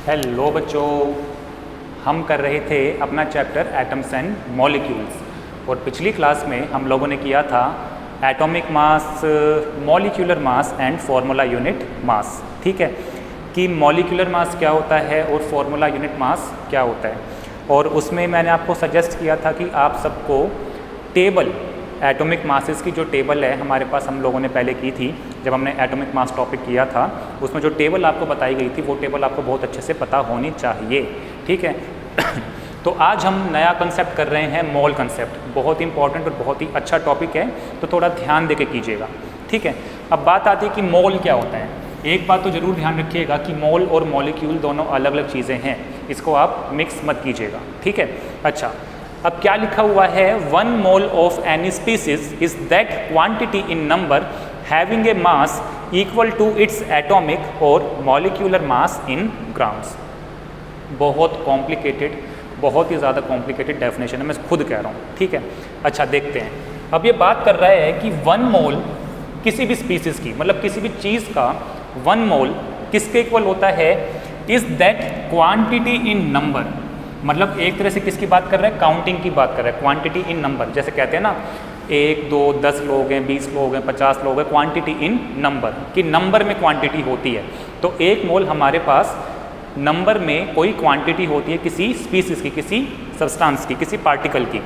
Hello बच्चों, हम कर रहे थे अपना चैप्टर एटम्स एंड मॉलिक्यूल्स और पिछली क्लास में हम लोगों ने किया था atomic mass, molecular mass and formula unit mass. ठीक है कि मॉलिक्यूलर मास क्या होता है और फार्मूला यूनिट मास क्या होता है। और उसमें मैंने आपको सजेस्ट किया था कि आप सबको टेबल, एटॉमिक मासेस की जो टेबल है हमारे पास हम लोगों ने पहले की थी जब हमने एटॉमिक मास टॉपिक किया था, उसमें जो टेबल आपको बताई गई थी वो टेबल आपको बहुत अच्छे से पता होनी चाहिए। ठीक है तो आज हम नया कंसेप्ट कर रहे हैं, मोल कंसेप्ट। बहुत ही इंपॉर्टेंट और बहुत ही अच्छा टॉपिक है, तो थोड़ा ध्यान दे के कीजिएगा। ठीक है, अब बात आती है कि मोल क्या होता है। एक बात तो ज़रूर ध्यान रखिएगा कि मोल और मॉलिक्यूल दोनों अलग अलग चीज़ें हैं, इसको आप मिक्स मत कीजिएगा। ठीक है, अच्छा अब क्या लिखा हुआ है, 1 mole of any species is that quantity in number having a mass equal to its atomic और मॉलिक्यूलर मास इन ग्राम्स। बहुत कॉम्प्लिकेटेड, बहुत ही ज़्यादा कॉम्प्लिकेटेड डेफिनेशन है, मैं खुद कह रहा हूँ। ठीक है, अच्छा देखते हैं। अब ये बात कर रहा है कि 1 मोल किसी भी स्पीसीज़ की, मतलब किसी भी चीज़ का 1 मोल किसके इक्वल होता है, is that quantity in number. मतलब एक तरह से किसकी बात कर रहा है, काउंटिंग की बात कर रहा है, क्वांटिटी इन नंबर। जैसे कहते हैं ना 1 2 10 लोग हैं, 20 लोग हैं, 50 लोग हैं, क्वांटिटी इन नंबर, कि नंबर में क्वांटिटी होती है। तो 1 मोल हमारे पास नंबर में कोई क्वांटिटी होती है किसी स्पीसीज की, किसी सब्सटेंस की, किसी पार्टिकल की।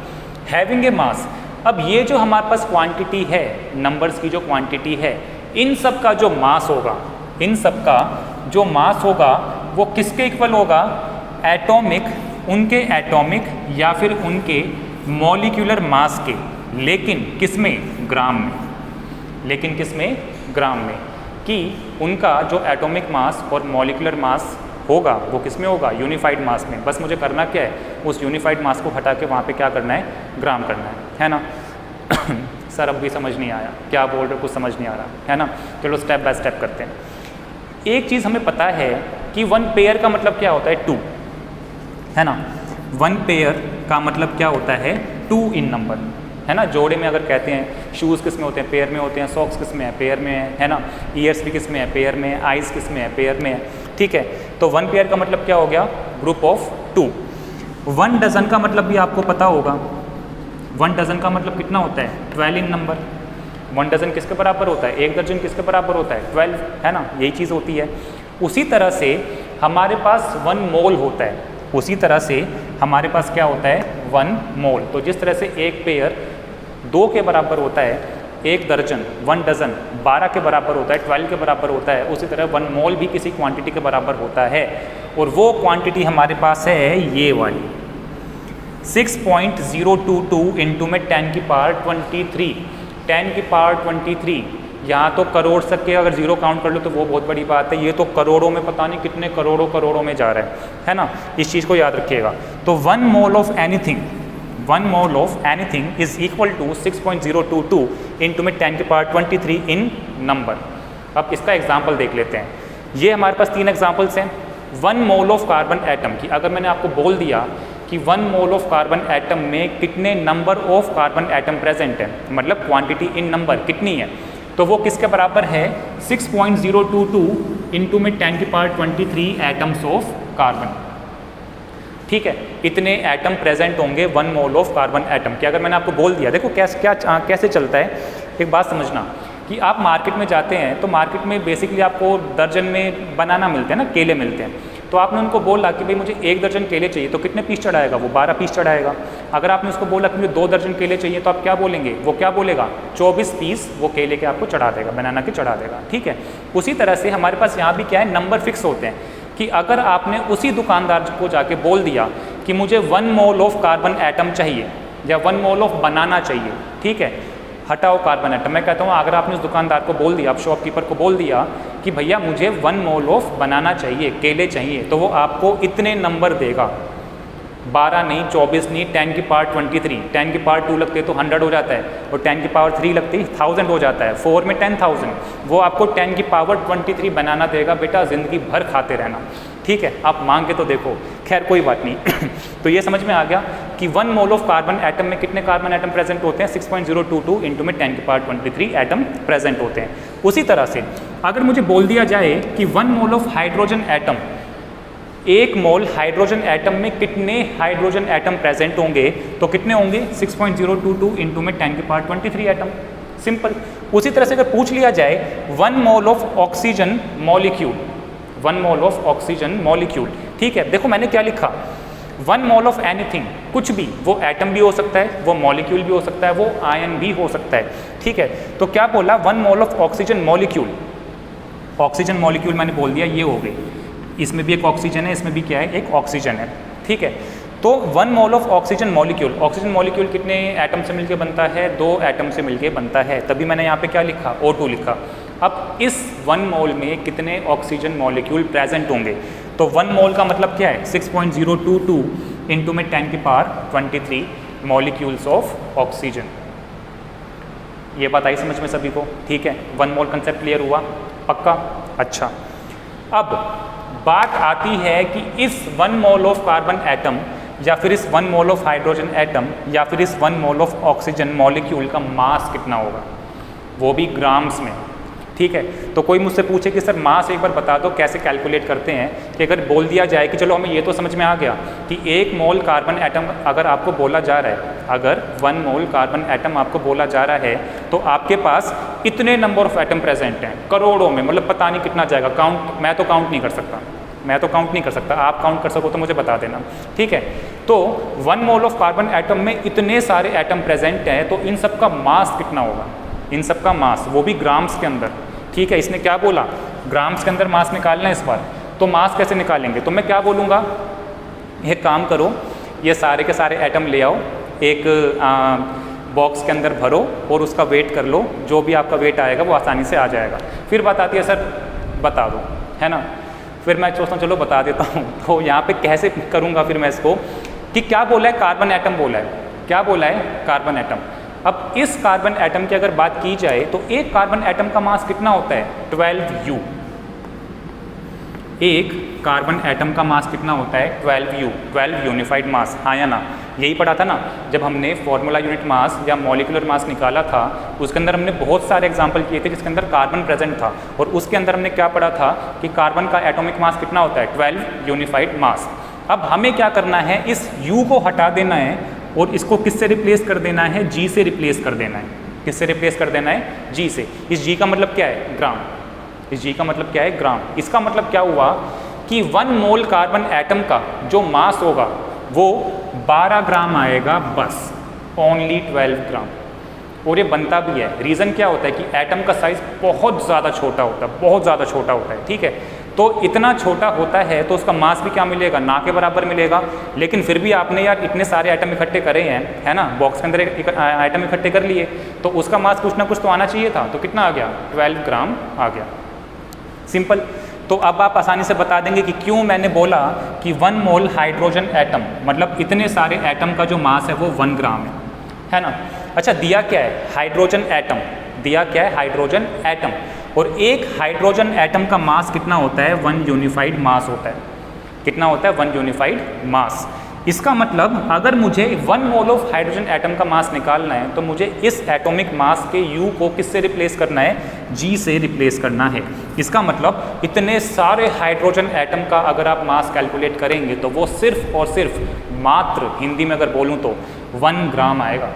हैविंग ए मास, अब ये जो हमारे पास क्वांटिटी है, नंबर्स की जो क्वांटिटी है, इन सब का जो मास होगा, इन सब का जो मास होगा वो किसके इक्वल होगा, एटॉमिक, उनके एटॉमिक या फिर उनके मॉलिक्यूलर मास के। लेकिन किस में, ग्राम में। लेकिन किस में, ग्राम में। कि उनका जो एटॉमिक मास और मॉलिक्यूलर मास होगा वो किस में होगा, यूनिफाइड मास में। बस मुझे करना क्या है, उस यूनिफाइड मास को हटा के वहाँ पे क्या करना है, ग्राम करना है ना। सर अब भी समझ नहीं आया, क्या बोल रहे हो, कुछ समझ नहीं आ रहा है ना। चलो स्टेप बाय स्टेप करते हैं। एक चीज़ हमें पता है कि 1 पेयर का मतलब क्या होता है, 2 है ना। 1 पेयर का मतलब क्या होता है, 2 इन नंबर, है ना। जोड़े में अगर कहते हैं शूज़ किस में होते हैं, पेयर में होते हैं, सॉक्स किस में है, पेयर में है ना। ईयर्स भी किस में है, पेयर में है, आइज़ किस में है, पेयर में है। ठीक है, तो 1 पेयर का मतलब क्या हो गया, ग्रुप ऑफ 2। 1 डजन का मतलब भी आपको पता होगा, 1 डजन का मतलब कितना होता है, 12 इन नंबर। 1 डजन किसके बराबर होता है, 1 दर्जन किसके बराबर होता है, 12, है ना। यही चीज़ होती है। उसी तरह से हमारे पास 1 मोल होता है, उसी तरह से हमारे पास क्या होता है, 1 मोल। तो जिस तरह से एक पेयर 2 के बराबर होता है, 1 दर्जन 1 डजन 12 के बराबर होता है, 12 के बराबर होता है, उसी तरह 1 मोल भी किसी क्वांटिटी के बराबर होता है। और वो क्वांटिटी हमारे पास है ये वाली, 6.022 इंटू में 10 की पावर 23, 10 की पावर 23। यहाँ तो करोड़ तक के अगर 0 काउंट कर लो तो वो बहुत बड़ी बात है, ये तो करोड़ों में, पता नहीं कितने करोड़ों में जा रहा है ना। इस चीज़ को याद रखिएगा। तो 1 mole of anything, 1 mole of anything is equal to 6.022 into में 10 की पावर 23 इन नंबर। अब इसका एग्जाम्पल देख लेते हैं। ये हमारे पास 3 एग्जाम्पल्स हैं। 1 मोल ऑफ कार्बन एटम की, अगर मैंने आपको बोल दिया कि 1 मोल ऑफ कार्बन एटम में कितने number of carbon atom present है, मतलब क्वांटिटी इन नंबर कितनी है, तो वो किसके बराबर है, 6.022 इंटू में 10 की पावर 23 एटम्स ऑफ कार्बन। ठीक है, इतने एटम प्रेजेंट होंगे 1 मोल ऑफ कार्बन एटम के। अगर मैंने आपको बोल दिया, देखो कैसे चलता है, एक बात समझना कि आप मार्केट में जाते हैं तो मार्केट में बेसिकली आपको दर्जन में बनाना मिलते हैं ना, केले मिलते हैं। तो आपने उनको बोला कि भाई मुझे 1 दर्जन केले चाहिए, तो कितने पीस चढ़ाएगा, वो 12 पीस चढ़ाएगा। अगर आपने उसको बोला कि मुझे 2 दर्जन केले चाहिए, तो आप क्या बोलेंगे, वो क्या बोलेगा, 24 पीस वो केले के आपको चढ़ा देगा, बनाना के चढ़ा देगा। ठीक है, उसी तरह से हमारे पास यहाँ भी क्या है, नंबर फिक्स होते हैं कि अगर आपने उसी दुकानदार को जाके बोल दिया कि मुझे 1 मोल ऑफ कार्बन एटम चाहिए या 1 मोल ऑफ बनाना चाहिए, ठीक है, हटाओ कार्बन एटम। मैं कहता हूँ अगर आपने उस दुकानदार को बोल दिया, आप शॉपकीपर को बोल दिया कि भैया मुझे 1 मोल ऑफ बनाना चाहिए, केले चाहिए, तो वो आपको इतने नंबर देगा, 12 नहीं, 24 नहीं, 10 की पावर 23, 10 की पावर 2 लगते तो 100 हो जाता है, और 10 की पावर 3 लगती 1000 हो जाता है, 4 में 10,000। वो आपको 10 की पावर 23 बनाना देगा, बेटा ज़िंदगी भर खाते रहना। ठीक है, आप मांग के तो देखो, खैर कोई बात नहीं। तो ये समझ में आ गया कि 1 मोल ऑफ कार्बन एटम में कितने कार्बन एटम प्रेजेंट होते हैं, 6.022 इंटू में 10 की पावर 23 एटम प्रेजेंट होते हैं। उसी तरह से अगर मुझे बोल दिया जाए कि 1 मोल ऑफ हाइड्रोजन एटम एक मोल हाइड्रोजन एटम में कितने हाइड्रोजन एटम प्रेजेंट होंगे, तो कितने होंगे 6.022 इंटू में 10 की पावर 23 एटम। सिंपल। उसी तरह से अगर पूछ लिया जाए 1 mole of oxygen molecule, 1 mole of oxygen molecule, ठीक है, देखो मैंने क्या लिखा, 1 मोल ऑफ एनीथिंग, कुछ भी, वो एटम भी हो सकता है, वो मॉलिक्यूल भी हो सकता है, वो आयन भी हो सकता है, ठीक है। तो क्या बोला 1 mole of oxygen molecule, oxygen molecule मैंने बोल दिया ये हो गई, इसमें भी एक ऑक्सीजन है, इसमें भी क्या है, एक ऑक्सीजन है, ठीक है। तो 1 mole of oxygen molecule, oxygen molecule कितने एटम से मिलकर बनता है, 2 एटम से मिलकर बनता है, तभी मैंने यहाँ पे क्या लिखा, O2 लिखा। अब इस 1 मोल में कितने ऑक्सीजन मॉलिक्यूल प्रेजेंट होंगे, तो 1 मोल का मतलब क्या है 6.022 इंटू में 10 की पावर 23 मॉलिक्यूल्स ऑफ ऑक्सीजन। ये बात आई समझ में सभी को, ठीक है, 1 मोल कंसेप्ट क्लियर हुआ, पक्का। अच्छा, अब बात आती है कि इस 1 मोल ऑफ कार्बन एटम या फिर इस 1 मोल ऑफ हाइड्रोजन एटम या फिर इस 1 मोल ऑफ ऑक्सीजन मॉलिक्यूल का मास कितना होगा, वो भी ग्राम्स में, ठीक है। तो कोई मुझसे पूछे कि सर मास एक बार बता दो कैसे कैलकुलेट करते हैं, कि अगर बोल दिया जाए कि चलो हमें ये तो समझ में आ गया कि 1 मोल कार्बन एटम अगर आपको बोला जा रहा है, अगर 1 मोल कार्बन एटम आपको बोला जा रहा है, तो आपके पास इतने नंबर ऑफ एटम प्रेजेंट हैं, करोड़ों में, मतलब पता नहीं कितना जाएगा, काउंट मैं तो काउंट नहीं कर सकता, मैं तो काउंट नहीं कर सकता, आप काउंट कर सको तो मुझे बता देना, ठीक है। तो 1 मोल ऑफ कार्बन एटम में इतने सारे एटम प्रेजेंट हैं, तो इन सब का मास कितना होगा, इन सब का मास, वो भी ग्राम्स के अंदर, ठीक है। इसने क्या बोला, ग्राम्स के अंदर मास निकालना है इस बार, तो मास कैसे निकालेंगे, तो मैं क्या बोलूँगा, एक काम करो, ये सारे के सारे एटम ले आओ, एक बॉक्स के अंदर भरो और उसका वेट कर लो, जो भी आपका वेट आएगा वो आसानी से आ जाएगा। फिर बात आती है सर बता दो, है ना, फिर मैं सोचता हूँ चलो बता देता हूँ। तो यहाँ पे कैसे करूँगा फिर मैं इसको, कि क्या बोला है, कार्बन एटम बोला है, क्या बोला है, कार्बन एटम। अब इस कार्बन एटम की अगर बात की जाए तो एक कार्बन एटम का मास कितना होता है 12U, एक कार्बन एटम का मास कितना होता है 12U, 12 यूनिफाइड मास, हाँ या ना, यही पढ़ा था ना जब हमने फॉर्मूला यूनिट मास या मॉलिक्यूलर मास निकाला था, उसके अंदर हमने बहुत सारे एग्जांपल किए थे जिसके अंदर कार्बन प्रेजेंट था, और उसके अंदर हमने क्या पढ़ा था कि कार्बन का एटॉमिक मास कितना होता है 12 यूनिफाइड मास। अब हमें क्या करना है, इस U को हटा देना है और इसको किससे रिप्लेस कर देना है, G से रिप्लेस कर देना है, किससे रिप्लेस कर देना है, G से। इस G का मतलब क्या है, ग्राम, इस G का मतलब क्या है, ग्राम। इसका मतलब क्या हुआ कि 1 मोल कार्बन एटम का जो मास होगा वो 12 ग्राम आएगा, बस, ओनली 12 ग्राम। और ये बनता भी है, रीज़न क्या होता है कि एटम का साइज़ बहुत ज़्यादा छोटा होता है, बहुत ज़्यादा छोटा होता है, ठीक है। तो इतना छोटा होता है तो उसका मास भी क्या मिलेगा, ना के बराबर मिलेगा। लेकिन फिर भी आपने यार इतने सारे आइटम इकट्ठे करे हैं, है ना, बॉक्स के अंदर एक आइटम इकट्ठे कर लिए, तो उसका मास कुछ ना कुछ तो आना चाहिए था, तो कितना आ गया 12 ग्राम आ गया, सिंपल। तो अब आप आसानी से बता देंगे कि क्यों मैंने बोला कि 1 मोल हाइड्रोजन एटम, मतलब इतने सारे एटम का जो मास है वो 1 ग्राम है ना। अच्छा, दिया क्या है, हाइड्रोजन एटम, दिया क्या है, हाइड्रोजन एटम, और एक हाइड्रोजन एटम का मास कितना होता है 1 यूनिफाइड मास होता है, कितना होता है 1 यूनिफाइड मास। इसका मतलब अगर मुझे 1 मोल ऑफ हाइड्रोजन एटम का मास निकालना है तो मुझे इस एटॉमिक मास के U को किससे रिप्लेस करना है, G से रिप्लेस करना है। इसका मतलब इतने सारे हाइड्रोजन एटम का अगर आप मास कैलकुलेट करेंगे तो वो सिर्फ और सिर्फ मात्र, हिंदी में अगर बोलूँ तो 1 ग्राम आएगा।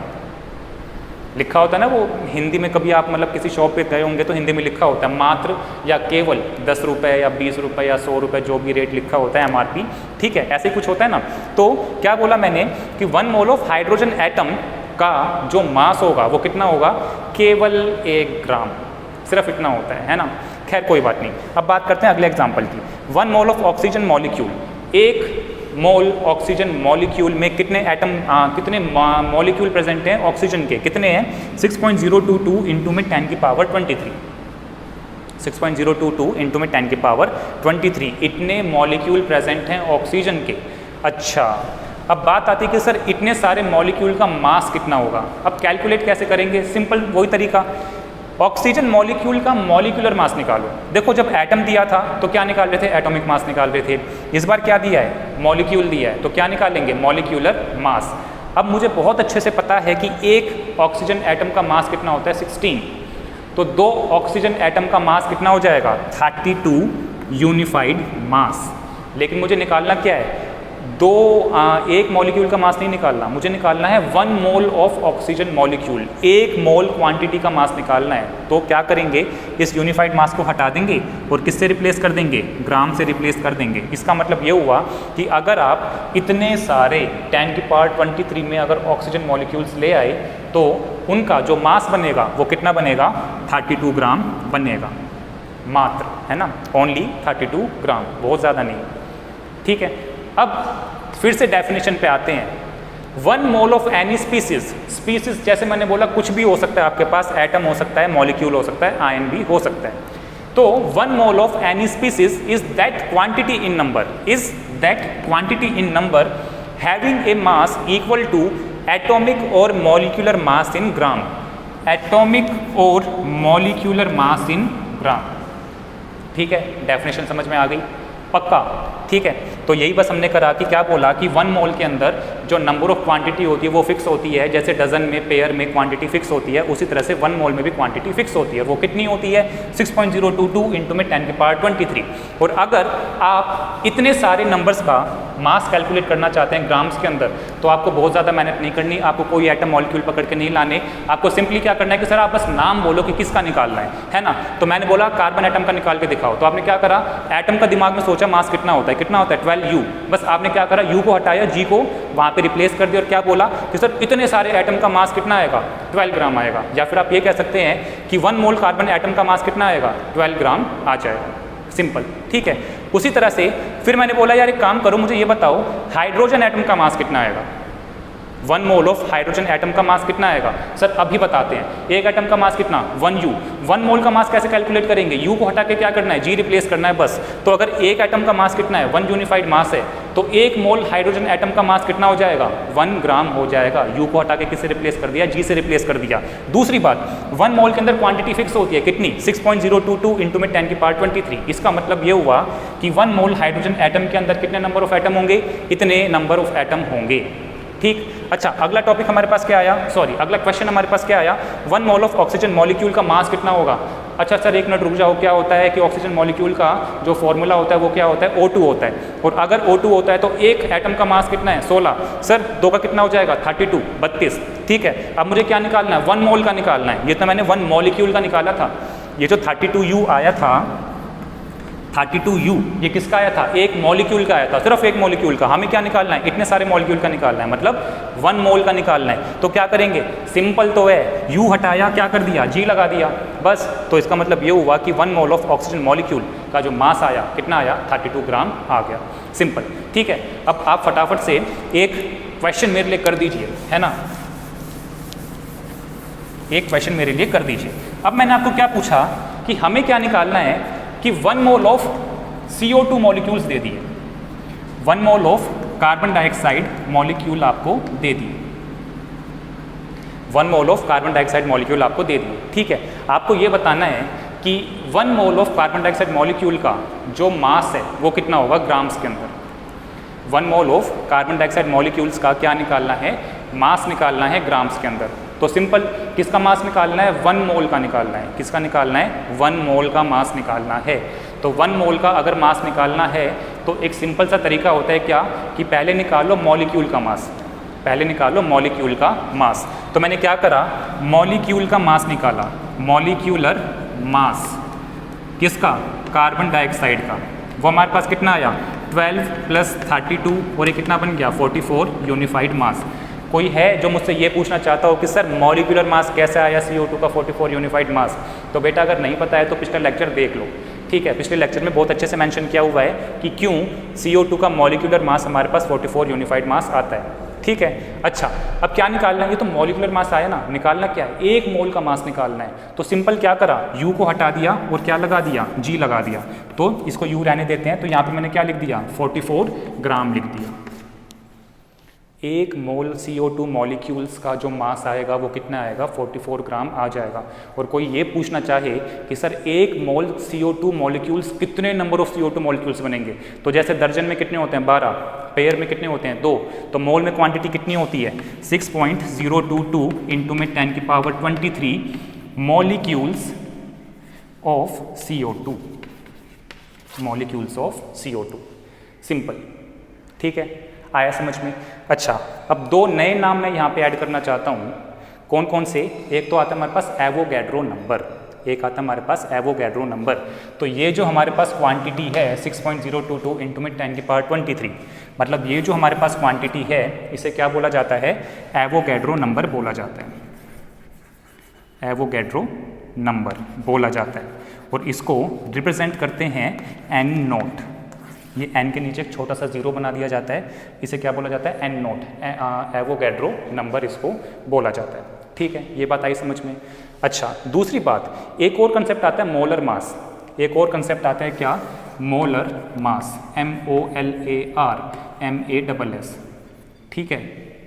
लिखा होता है ना वो हिंदी में, कभी आप मतलब किसी शॉप पे गए होंगे तो हिंदी में लिखा होता है मात्र या केवल 10 रुपये या 20 रुपये या 100 रुपये, जो भी रेट लिखा होता है MRP, ठीक है, ऐसे कुछ होता है ना। तो क्या बोला मैंने कि 1 मोल ऑफ हाइड्रोजन एटम का जो मास होगा वो कितना होगा, केवल 1 ग्राम, सिर्फ इतना होता है ना। खैर कोई बात नहीं, अब बात करते हैं अगले एग्जाम्पल की। 1 मोल ऑफ ऑक्सीजन मॉलिक्यूल, एक मोल ऑक्सीजन मॉलिक्यूल में कितने एटम, कितने मॉलिक्यूल प्रेजेंट हैं ऑक्सीजन के, कितने हैं 6.022 इंटू में 10 की पावर 23, 6.022 इंटू में 10 की पावर 23, इतने मॉलिक्यूल प्रेजेंट हैं ऑक्सीजन के। अच्छा, अब बात आती है कि सर इतने सारे मॉलिक्यूल का मास कितना होगा। अब कैलकुलेट कैसे करेंगे, सिंपल वही तरीका, ऑक्सीजन मॉलिक्यूल का मॉलिक्यूलर मास निकालो। देखो जब एटम दिया था तो क्या निकाल रहे थे, एटॉमिक मास निकाल रहे थे, इस बार क्या दिया है, मॉलिक्यूल दिया है, तो क्या निकालेंगे, मॉलिक्यूलर मास। अब मुझे बहुत अच्छे से पता है कि एक ऑक्सीजन एटम का मास कितना होता है 16, तो 2 ऑक्सीजन एटम का मास कितना हो जाएगा 32 यूनिफाइड मास, लेकिन मुझे निकालना क्या है, एक मॉलिक्यूल का मास नहीं निकालना, मुझे निकालना है 1 mole of oxygen molecule, 1 mole quantity का मास निकालना है। तो क्या करेंगे, इस यूनिफाइड मास को हटा देंगे और किससे रिप्लेस कर देंगे, ग्राम से रिप्लेस कर देंगे। इसका मतलब ये हुआ कि अगर आप इतने सारे 10⁻23 में अगर ऑक्सीजन मॉलिक्यूल्स ले आए तो उनका जो मास बनेगा वो कितना बनेगा, 32 ग्राम बनेगा मात्र, है ना, ओनली 32 ग्राम, बहुत ज़्यादा नहीं। ठीक है, अब फिर से डेफिनेशन पे आते हैं। 1 mole of any species, species जैसे मैंने बोला कुछ भी हो सकता है आपके पास, एटम हो सकता है, मॉलिक्यूल हो सकता है, आयन भी हो सकता है। तो 1 mole of any species is that quantity in number having a mass equal to atomic और molecular mass in gram, atomic और मॉलिक्यूलर मास इन ग्राम। ठीक है, डेफिनेशन समझ में आ गई, पक्का, ठीक है। तो यही बस हमने करा कि क्या बोला कि 1 मोल के अंदर जो नंबर ऑफ क्वांटिटी होती है वो फिक्स होती है, जैसे डजन में, पेयर में क्वांटिटी फिक्स होती है, उसी तरह से 1 मोल में भी क्वांटिटी फिक्स होती है। वो कितनी होती है, 6.022 इंटू में 10⁻23। और अगर आप इतने सारे नंबर्स का मास कैलकुलेट करना चाहते हैं ग्राम्स के अंदर, तो आपको बहुत ज़्यादा मेहनत नहीं करनी, आपको कोई एटम मॉलिक्यूल पकड़ के नहीं लाने, आपको सिंपली क्या करना है कि सर आप बस नाम बोलो कि किसका निकालना है ना। तो मैंने बोला कार्बन एटम का निकाल के दिखाओ, तो आपने क्या करा, एटम का दिमाग में सोचा मास कितना होता है, 12U, बस आपने क्या करा, U को हटाया, G को वहाँ पे रिप्लेस कर दिया और क्या बोला कि सर इतने सारे एटम का मास कितना आएगा, 12 ग्राम आएगा। या फिर आप ये कह सकते हैं कि 1 मोल कार्बन एटम का मास कितना आएगा, 12 ग्राम आ जाएगा, सिंपल। ठीक है, उसी तरह से फिर मैंने बोला यार एक काम करो, मुझे ये बताओ हाइड्रोजन एटम का मास कितना आएगा, 1 मोल ऑफ हाइड्रोजन एटम का मास कितना आएगा, सर अभी बताते हैं। एक एटम का मास कितना, 1U। 1 मोल का मास कैसे कैलकुलेट करेंगे, U को हटा के क्या करना है, G रिप्लेस करना है बस। तो अगर एक एटम का मास कितना है, 1 यूनिफाइड मास है, तो 1 मोल हाइड्रोजन एटम का मास कितना हो जाएगा, 1 ग्राम हो जाएगा। U को हटा के किससे रिप्लेस कर दिया, G से रिप्लेस कर दिया। दूसरी बात, 1 मोल के अंदर क्वांटिटी फिक्स होती है कितनी, 6.022 इंटू में 10⁻23। इसका मतलब ये हुआ कि 1 मोल हाइड्रोजन एटम के अंदर कितने नंबर ऑफ एटम होंगे, इतने नंबर ऑफ एटम होंगे। ठीक, अच्छा अगला टॉपिक हमारे पास क्या आया, सॉरी अगला क्वेश्चन हमारे पास क्या आया, 1 मोल ऑफ ऑक्सीजन मॉलिक्यूल का मास कितना होगा। अच्छा सर एक मिनट रुक जाओ, क्या होता है कि ऑक्सीजन मॉलिक्यूल का जो फॉर्मूला होता है वो क्या होता है, O2 होता है। और अगर O2 होता है तो एक एटम का मास कितना है, 16। सर 2 का कितना हो जाएगा, 32, 32। ठीक है, अब मुझे क्या निकालना है, 1 मोल का निकालना है। ये तो मैंने 1 मॉलिक्यूल का निकाला था, ये जो 32U आया था, 32U ये किसका आया था, एक मॉलिक्यूल का आया था, सिर्फ एक मॉलिक्यूल का। हमें क्या निकालना है, इतने सारे मॉलिक्यूल का निकालना है, मतलब 1 मोल का निकालना है। तो क्या करेंगे, सिंपल तो है, U हटाया, क्या कर दिया, G लगा दिया बस। तो इसका मतलब ये हुआ कि 1 मोल ऑफ ऑक्सीजन मॉलिक्यूल का जो मास आया कितना आया, 32 ग्राम आ गया, सिंपल। ठीक है, अब आप फटाफट से एक क्वेश्चन मेरे लिए कर दीजिए, है ना, एक क्वेश्चन मेरे लिए कर दीजिए। अब मैंने आपको क्या पूछा कि हमें क्या निकालना है कि 1 मोल ऑफ CO2 मॉलिक्यूल्स दे दिए, 1 mole of carbon dioxide molecule आपको दे दिए, 1 mole of carbon dioxide molecule आपको दे दिए। ठीक है, आपको ये बताना है कि 1 mole of carbon dioxide molecule का जो मास है वो कितना होगा ग्राम्स के अंदर। 1 mole of carbon dioxide molecules का क्या निकालना है, मास निकालना है ग्राम्स के अंदर। तो सिंपल किसका मास निकालना है, 1 मोल का निकालना है। किसका निकालना है, 1 मोल का मास निकालना है। तो 1 मोल का अगर मास निकालना है तो एक सिंपल सा तरीका होता है क्या, कि पहले निकालो मॉलिक्यूल का मास, पहले निकालो मॉलिक्यूल का मास। तो मैंने क्या करा, मॉलिक्यूल का मास निकाला, मॉलिक्यूलर मास किसका, कार्बन डाइऑक्साइड का। वो हमारे पास कितना आया, 12 + 32 और ये कितना बन गया, 44 यूनिफाइड मास। कोई है जो मुझसे ये पूछना चाहता हो कि सर मॉलिक्यूलर मास कैसे आया CO2 का 44 यूनिफाइड मास, तो बेटा अगर नहीं पता है तो पिछला लेक्चर देख लो। ठीक है, पिछले लेक्चर में बहुत अच्छे से मेंशन किया हुआ है कि क्यों CO2 का मॉलिक्यूलर मास हमारे पास 44 यूनिफाइड मास आता है। ठीक है, अच्छा अब क्या निकालना है, ये तो मॉलिक्यूलर मास आया ना, निकालना क्या है, 1 मोल का मास निकालना है। तो सिंपल क्या करा, U को हटा दिया और क्या लगा दिया, G लगा दिया। तो इसको U रहने देते हैं, तो यहाँ पे मैंने क्या लिख दिया, 44 ग्राम लिख दिया। 1 मोल CO2 मॉलिक्यूल्स का जो मास आएगा वो कितना आएगा, 44 ग्राम आ जाएगा। और कोई ये पूछना चाहे कि सर 1 मोल CO2 मॉलिक्यूल्स कितने नंबर ऑफ CO2 मॉलिक्यूल्स बनेंगे, तो जैसे दर्जन में कितने होते हैं, 12, पेयर में कितने होते हैं, 2, तो मोल में क्वांटिटी कितनी होती है, 6.022 इंटू में 10⁻23 molecules of CO2, molecules of CO2। Simple. ठीक है, आया समझ में? अच्छा, अब दो नए नाम मैं यहाँ पे ऐड करना चाहता हूँ। कौन कौन से? एक तो आता है हमारे पास एवोगैड्रो नंबर, एक आता है हमारे पास एवोगैड्रो नंबर। तो ये जो हमारे पास क्वांटिटी है 6.022 इंटू में 10 की पावर 23, मतलब ये जो हमारे पास क्वांटिटी है इसे क्या बोला जाता है? एवोगैड्रो नंबर बोला जाता है, एवोगैड्रो नंबर बोला जाता है। और इसको रिप्रेजेंट करते हैं एन नोट। ये एन के नीचे एक छोटा सा जीरो बना दिया जाता है, इसे क्या बोला जाता है? एन नोट, एवोगैड्रो नंबर इसको बोला जाता है। ठीक है, ये बात आई समझ में? अच्छा, दूसरी बात, एक और कंसेप्ट आता है मोलर मास। एक और कंसेप्ट आता है क्या? मोलर मास, MOLAR, ठीक है,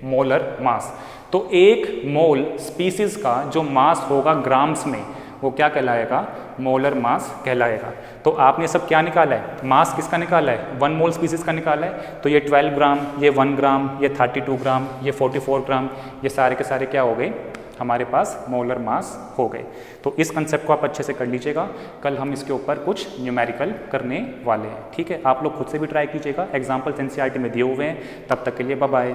मोलर मास। तो एक मोल स्पीसीज का जो मास होगा ग्राम्स में, वो क्या कहलाएगा? मोलर मास कहलाएगा। तो आपने सब क्या निकाला है? मास किसका निकाला है? 1 मोल स्पीसीज का निकाला है। तो ये 12 ग्राम, ये 1 ग्राम, ये 32 ग्राम, ये 44 ग्राम, ये सारे के सारे क्या हो गए? हमारे पास मोलर मास हो गए। तो इस कंसेप्ट को आप अच्छे से कर लीजिएगा, कल हम इसके ऊपर कुछ न्यूमेरिकल करने वाले हैं। ठीक है, आप लोग खुद से भी ट्राई कीजिएगा, एग्जाम्पल्स NCERT में दिए हुए हैं। तब तक के लिए बाय बाय।